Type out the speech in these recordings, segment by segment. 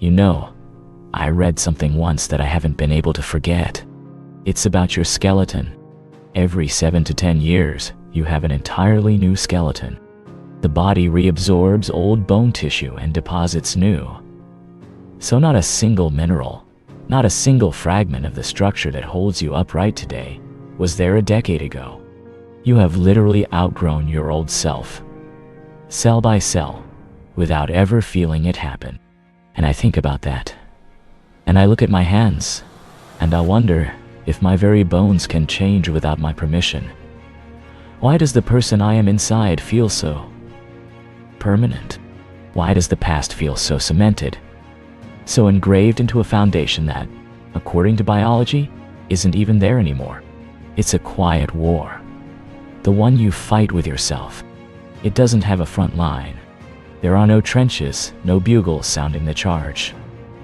You know, I read something once that I haven't been able to forget. It's about your skeleton. Every 7 to 10 years, you have an entirely new skeleton. The body reabsorbs old bone tissue and deposits new. So not a single mineral, not a single fragment of the structure that holds you upright today was there a decade ago. You have literally outgrown your old self, cell by cell, without ever feeling it happen. And I think about that. And I look at my hands, and I wonder if my very bones can change without my permission. Why does the person I am inside feel so permanent? Why does the past feel so cemented, so engraved into a foundation that, according to biology, isn't even there anymore? It's a quiet war, the one you fight with yourself. It doesn't have a front line. There are no trenches, no bugles sounding the charge.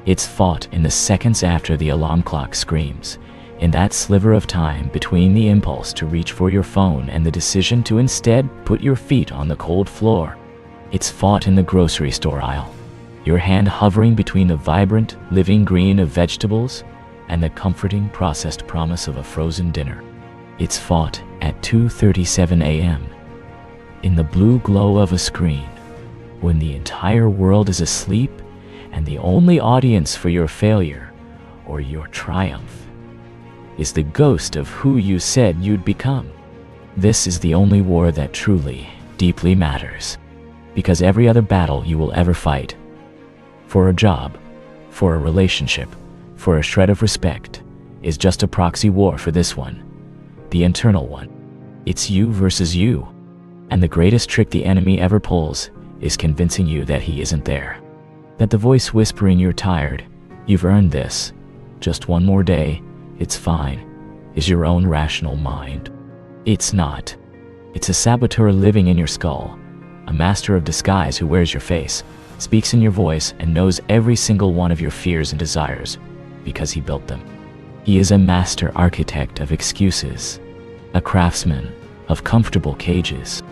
It's fought in the seconds after the alarm clock screams, in that sliver of time between the impulse to reach for your phone and the decision to instead put your feet on the cold floor. It's fought in the grocery store aisle, your hand hovering between the vibrant, living green of vegetables and the comforting processed promise of a frozen dinner. It's fought at 2:37 a.m. in the blue glow of a screen, when the entire world is asleep and the only audience for your failure or your triumph is the ghost of who you said you'd become. This is the only war that truly, deeply matters, because every other battle you will ever fight, for a job, for a relationship, for a shred of respect, is just a proxy war for this one, the internal one. It's you versus you, and the greatest trick the enemy ever pulls is convincing you that he isn't there, that the voice whispering you're tired, you've earned this, just one more day, it's fine, is your own rational mind. It's not. It's a saboteur living in your skull, a master of disguise who wears your face, speaks in your voice, and knows every single one of your fears and desires because he built them. He is a master architect of excuses, a craftsman of comfortable cages.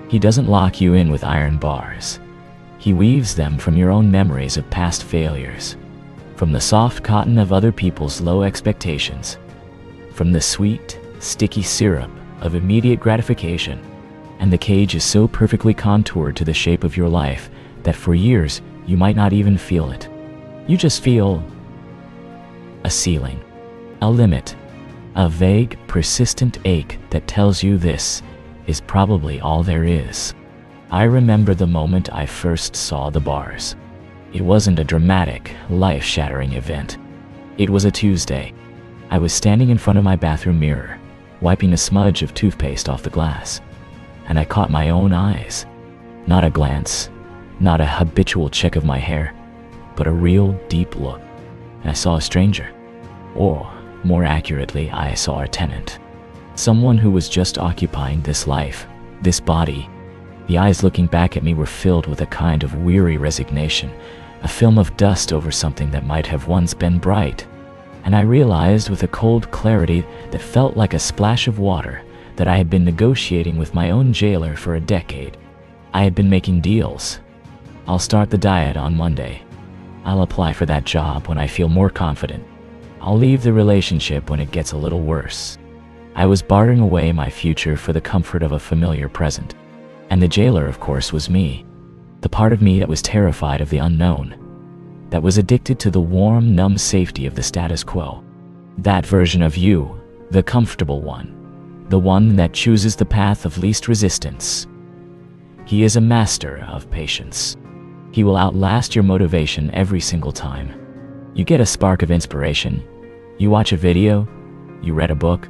He doesn't lock you in with iron bars. He weaves them from your own memories of past failures, from the soft cotton of other people's low expectations, from the sweet, sticky syrup of immediate gratification. And the cage is so perfectly contoured to the shape of your life that for years you might not even feel it. You just feel a ceiling, a limit, a vague, persistent ache that tells you this is probably all there is. I remember the moment I first saw the bars. It wasn't a dramatic, life-shattering event. It was a Tuesday. I was standing in front of my bathroom mirror, wiping a smudge of toothpaste off the glass, and I caught my own eyes. Not a glance, not a habitual check of my hair, but a real deep look. And I saw a stranger. Or, more accurately, I saw a tenant. Someone who was just occupying this life, this body. The eyes looking back at me were filled with a kind of weary resignation, a film of dust over something that might have once been bright. And I realized with a cold clarity that felt like a splash of water that I had been negotiating with my own jailer for a decade. I had been making deals. I'll start the diet on Monday. I'll apply for that job when I feel more confident. I'll leave the relationship when it gets a little worse. I was bartering away my future for the comfort of a familiar present. And the jailer, of course, was me. The part of me that was terrified of the unknown, that was addicted to the warm, numb safety of the status quo. That version of you, the comfortable one, the one that chooses the path of least resistance. He is a master of patience. He will outlast your motivation every single time. You get a spark of inspiration, you watch a video, you read a book,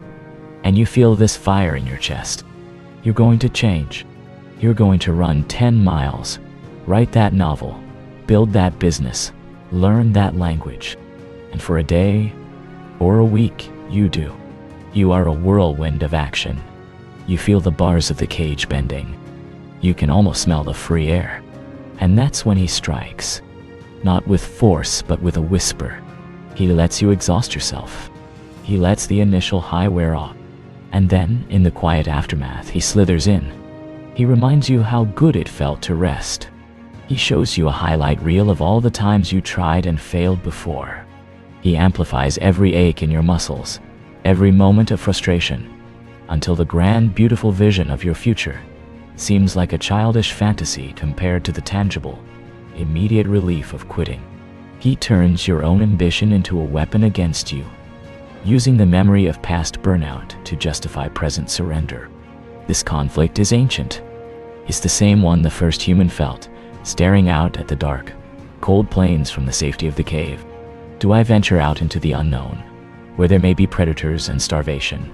and you feel this fire in your chest. You're going to change. You're going to run 10 miles, write that novel, build that business, learn that language. And for a day or a week, you do. You are a whirlwind of action. You feel the bars of the cage bending. You can almost smell the free air. And that's when he strikes. Not with force, but with a whisper. He lets you exhaust yourself. He lets the initial high wear off. And then, in the quiet aftermath, he slithers in. He reminds you how good it felt to rest. He shows you a highlight reel of all the times you tried and failed before. He amplifies every ache in your muscles, every moment of frustration, until the grand, beautiful vision of your future seems like a childish fantasy compared to the tangible, immediate relief of quitting. He turns your own ambition into a weapon against you, using the memory of past burnout to justify present surrender. This conflict is ancient. It's the same one the first human felt, staring out at the dark, cold plains from the safety of the cave. Do I venture out into the unknown, where there may be predators and starvation,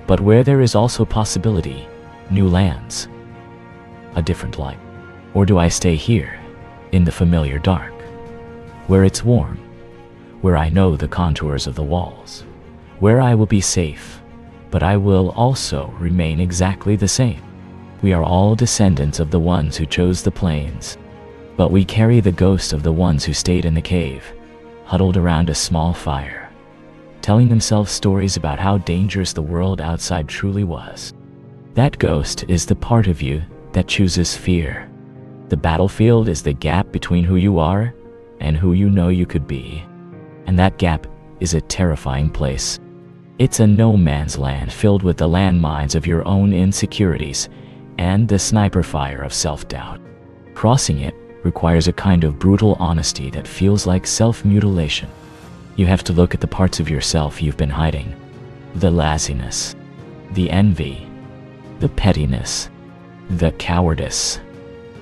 but where there is also possibility, new lands, a different life? Or do I stay here, in the familiar dark, where it's warm, where I know the contours of the walls, where I will be safe, but I will also remain exactly the same? We are all descendants of the ones who chose the plains, but we carry the ghost of the ones who stayed in the cave, huddled around a small fire, telling themselves stories about how dangerous the world outside truly was. That ghost is the part of you that chooses fear. The battlefield is the gap between who you are and who you know you could be. And that gap is a terrifying place. It's a no man's land filled with the landmines of your own insecurities and the sniper fire of self-doubt. Crossing it requires a kind of brutal honesty that feels like self-mutilation. You have to look at the parts of yourself you've been hiding. The lassiness, the envy, the pettiness, the cowardice.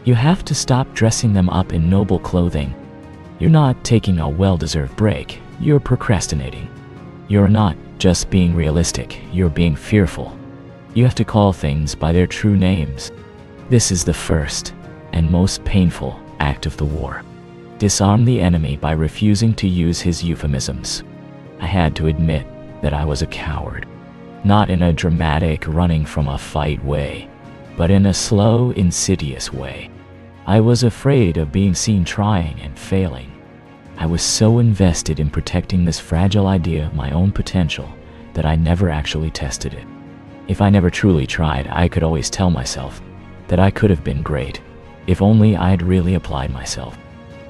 You have to stop dressing them up in noble clothing. You're not taking a well-deserved break, you're procrastinating. You're not just being realistic, you're being fearful. You have to call things by their true names. This is the first and most painful act of the war. Disarm the enemy by refusing to use his euphemisms. I had to admit that I was a coward. Not in a dramatic running from a fight way, but in a slow, insidious way. I was afraid of being seen trying and failing. I was so invested in protecting this fragile idea of my own potential that I never actually tested it. If I never truly tried, I could always tell myself that I could have been great, if only I had really applied myself.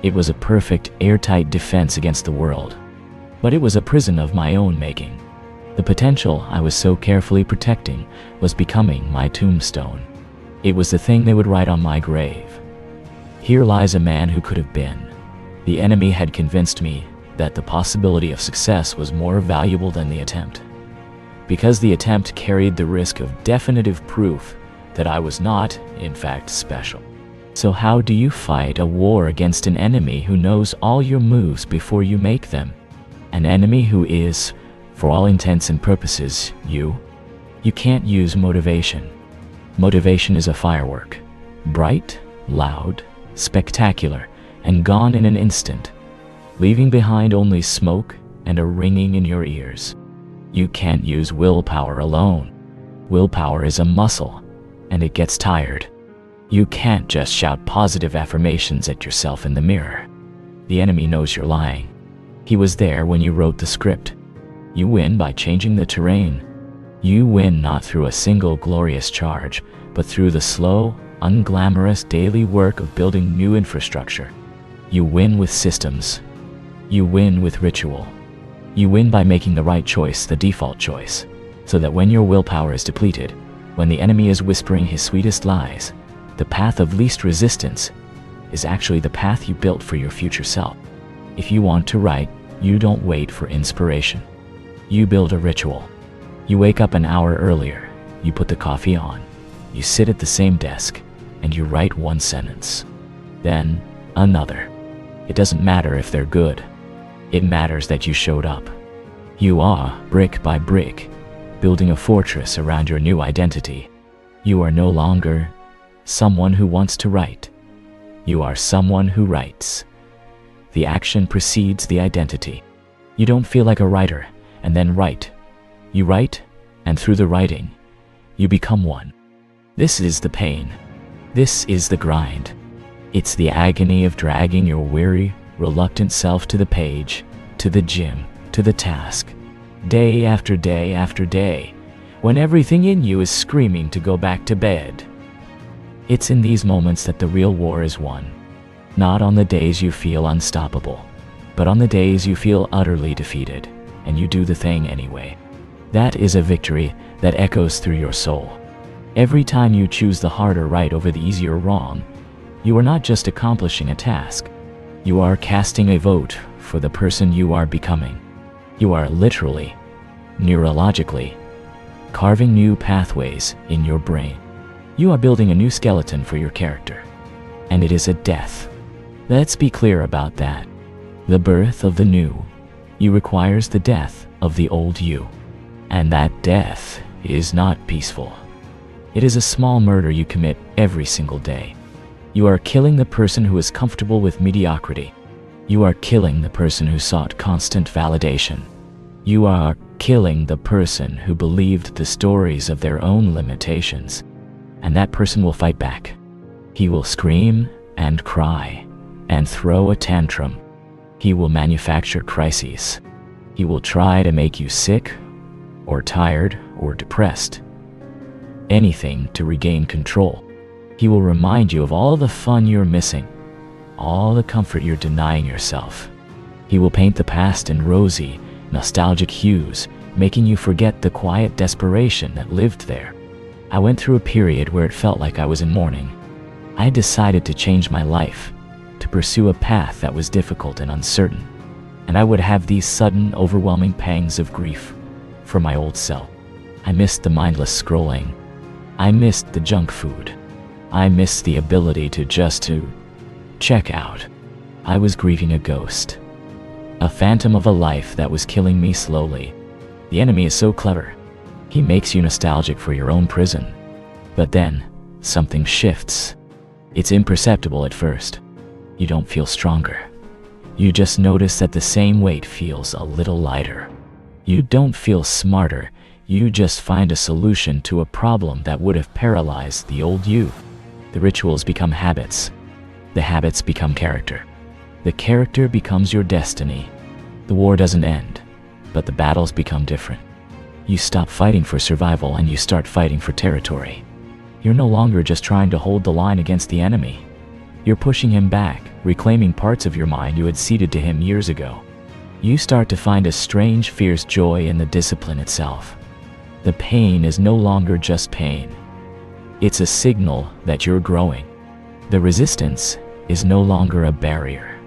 It was a perfect, airtight defense against the world, but it was a prison of my own making. The potential I was so carefully protecting was becoming my tombstone. It was the thing they would write on my grave. Here lies a man who could have been. The enemy had convinced me that the possibility of success was more valuable than the attempt, because the attempt carried the risk of definitive proof that I was not, in fact, special. So how do you fight a war against an enemy who knows all your moves before you make them? An enemy who is, for all intents and purposes, you? You can't use motivation. Motivation is a firework. Bright, loud, spectacular, and gone in an instant, leaving behind only smoke and a ringing in your ears. You can't use willpower alone. Willpower is a muscle, and it gets tired. You can't just shout positive affirmations at yourself in the mirror. The enemy knows you're lying. He was there when you wrote the script. You win by changing the terrain. You win not through a single glorious charge, but through the slow, unglamorous daily work of building new infrastructure. You win with systems. You win with ritual. You win by making the right choice the default choice, so that when your willpower is depleted, when the enemy is whispering his sweetest lies, the path of least resistance is actually the path you built for your future self. If you want to write, you don't wait for inspiration. You build a ritual. You wake up an hour earlier, you put the coffee on, you sit at the same desk, and you write one sentence. Then, another. It doesn't matter if they're good. It matters that you showed up. You are, brick by brick, building a fortress around your new identity. You are no longer someone who wants to write. You are someone who writes. The action precedes the identity. You don't feel like a writer and then write. You write, and through the writing, you become one. This is the pain. This is the grind. It's the agony of dragging your weary, reluctant self to the page, to the gym, to the task, day after day after day, when everything in you is screaming to go back to bed. It's in these moments that the real war is won. Not on the days you feel unstoppable, but on the days you feel utterly defeated, and you do the thing anyway. That is a victory that echoes through your soul. Every time you choose the harder right over the easier wrong, you are not just accomplishing a task, you are casting a vote for the person you are becoming. You are literally, neurologically, carving new pathways in your brain. You are building a new skeleton for your character, and it is a death. Let's be clear about that. The birth of the new you requires the death of the old you, and that death is not peaceful. It is a small murder you commit every single day. You are killing the person who is comfortable with mediocrity. You are killing the person who sought constant validation. You are killing the person who believed the stories of their own limitations, and that person will fight back. He will scream and cry and throw a tantrum. He will manufacture crises. He will try to make you sick or tired or depressed. Anything to regain control. He will remind you of all the fun you're missing, all the comfort you're denying yourself. He will paint the past in rosy, nostalgic hues, making you forget the quiet desperation that lived there. I went through a period where it felt like I was in mourning. I had decided to change my life, to pursue a path that was difficult and uncertain, and I would have these sudden, overwhelming pangs of grief for my old self. I missed the mindless scrolling. I missed the junk food. I missed the ability to just check out. I was grieving a ghost, a phantom of a life that was killing me slowly. The enemy is so clever. He makes you nostalgic for your own prison. But then, something shifts. It's imperceptible at first. You don't feel stronger. You just notice that the same weight feels a little lighter. You don't feel smarter. You just find a solution to a problem that would have paralyzed the old you. The rituals become habits. The habits become character. The character becomes your destiny. The war doesn't end, but the battles become different. You stop fighting for survival and you start fighting for territory. You're no longer just trying to hold the line against the enemy. You're pushing him back, reclaiming parts of your mind you had ceded to him years ago. You start to find a strange, fierce joy in the discipline itself. The pain is no longer just pain. It's a signal that you're growing. The resistance is no longer a barrier.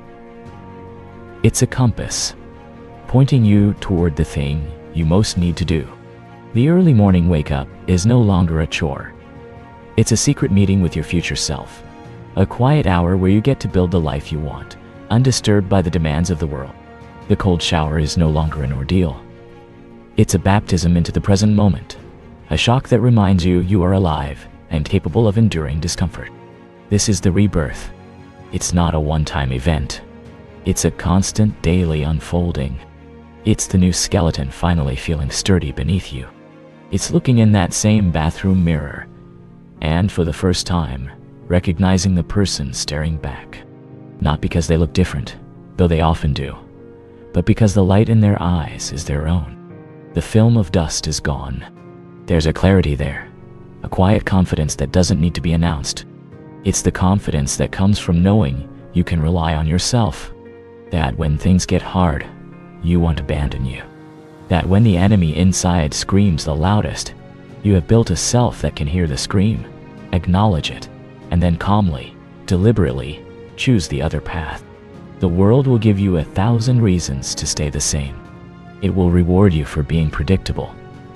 It's a compass, pointing you toward the thing you most need to do. The early morning wake-up is no longer a chore. It's a secret meeting with your future self. A quiet hour where you get to build the life you want, undisturbed by the demands of the world. The cold shower is no longer an ordeal. It's a baptism into the present moment, a shock that reminds you you are alive and capable of enduring discomfort. This is the rebirth. It's not a one-time event. It's a constant daily unfolding. It's the new skeleton finally feeling sturdy beneath you. It's looking in that same bathroom mirror, and for the first time, recognizing the person staring back. Not because they look different, though they often do, but because the light in their eyes is their own. The film of dust is gone. There's a clarity there, a quiet confidence that doesn't need to be announced. It's the confidence that comes from knowing you can rely on yourself. That when things get hard, you won't abandon you. That when the enemy inside screams the loudest, you have built a self that can hear the scream, acknowledge it, and then calmly, deliberately, choose the other path. The world will give you 1,000 reasons to stay the same. It will reward you for being predictable,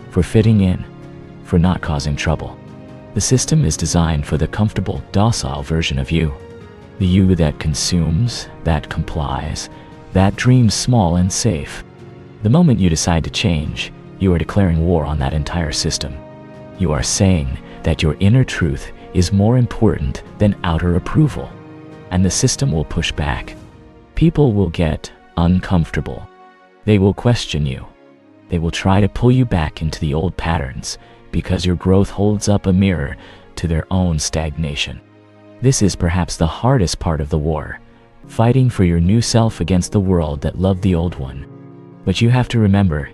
for fitting in, for not causing trouble. The system is designed for the comfortable, docile version of you. The you that consumes, that complies, that dreams small and safe. The moment you decide to change, you are declaring war on that entire system. You are saying that your inner truth is more important than outer approval, and the system will push back. People will get uncomfortable. They will question you. They will try to pull you back into the old patterns because your growth holds up a mirror to their own stagnation. This is perhaps the hardest part of the war, fighting for your new self against the world that loved the old one. But you have to remember,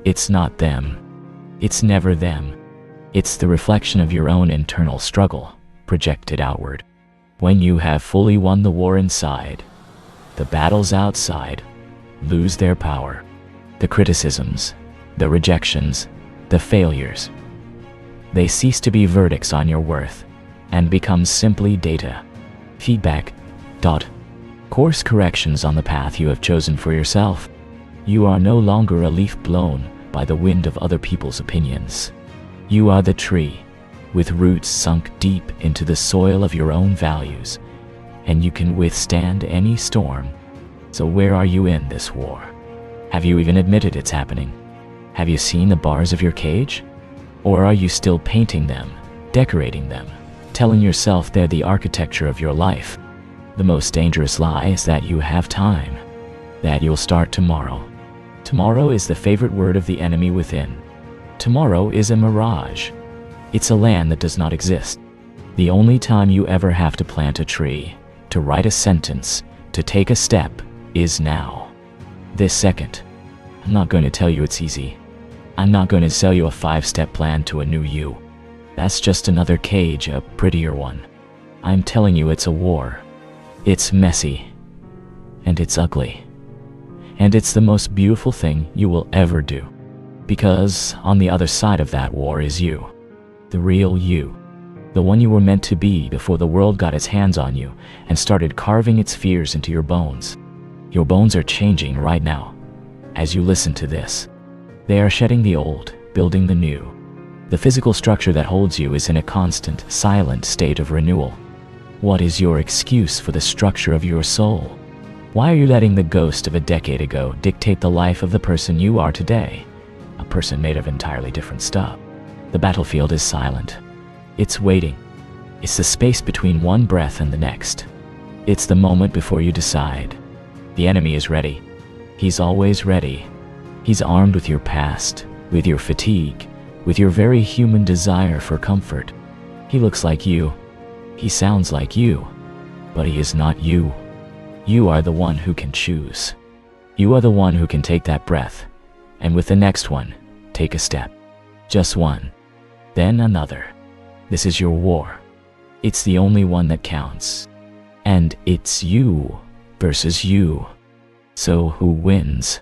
it's not them. It's never them. It's the reflection of your own internal struggle, projected outward. When you have fully won the war inside, the battles outside lose their power. The criticisms, the rejections, the failures, they cease to be verdicts on your worth and become simply data, feedback, course corrections on the path you have chosen for yourself. You are no longer a leaf blown by the wind of other people's opinions. You are the tree, with roots sunk deep into the soil of your own values, and you can withstand any storm. So where are you in this war? Have you even admitted it's happening? Have you seen the bars of your cage? Or are you still painting them, decorating them, telling yourself they're the architecture of your life? The most dangerous lie is that you have time, that you'll start tomorrow. Tomorrow is the favorite word of the enemy within. Tomorrow is a mirage. It's a land that does not exist. The only time you ever have to plant a tree, to write a sentence, to take a step, is now. This second. I'm not going to tell you it's easy. I'm not going to sell you a 5-step plan to a new you. That's just another cage, a prettier one. I'm telling you it's a war. It's messy. And it's ugly. And it's the most beautiful thing you will ever do. Because on the other side of that war is you. The real you. The one you were meant to be before the world got its hands on you and started carving its fears into your bones. Your bones are changing right now. As you listen to this, they are shedding the old, building the new. The physical structure that holds you is in a constant, silent state of renewal. What is your excuse for the structure of your soul? Why are you letting the ghost of a decade ago dictate the life of the person you are today? A person made of entirely different stuff. The battlefield is silent. It's waiting. It's the space between one breath and the next. It's the moment before you decide. The enemy is ready. He's always ready. He's armed with your past, with your fatigue, with your very human desire for comfort. He looks like you. He sounds like you. But he is not you. You are the one who can choose. You are the one who can take that breath, and with the next one, take a step. Just one. Then another. This is your war. It's the only one that counts. And it's you versus you. So who wins?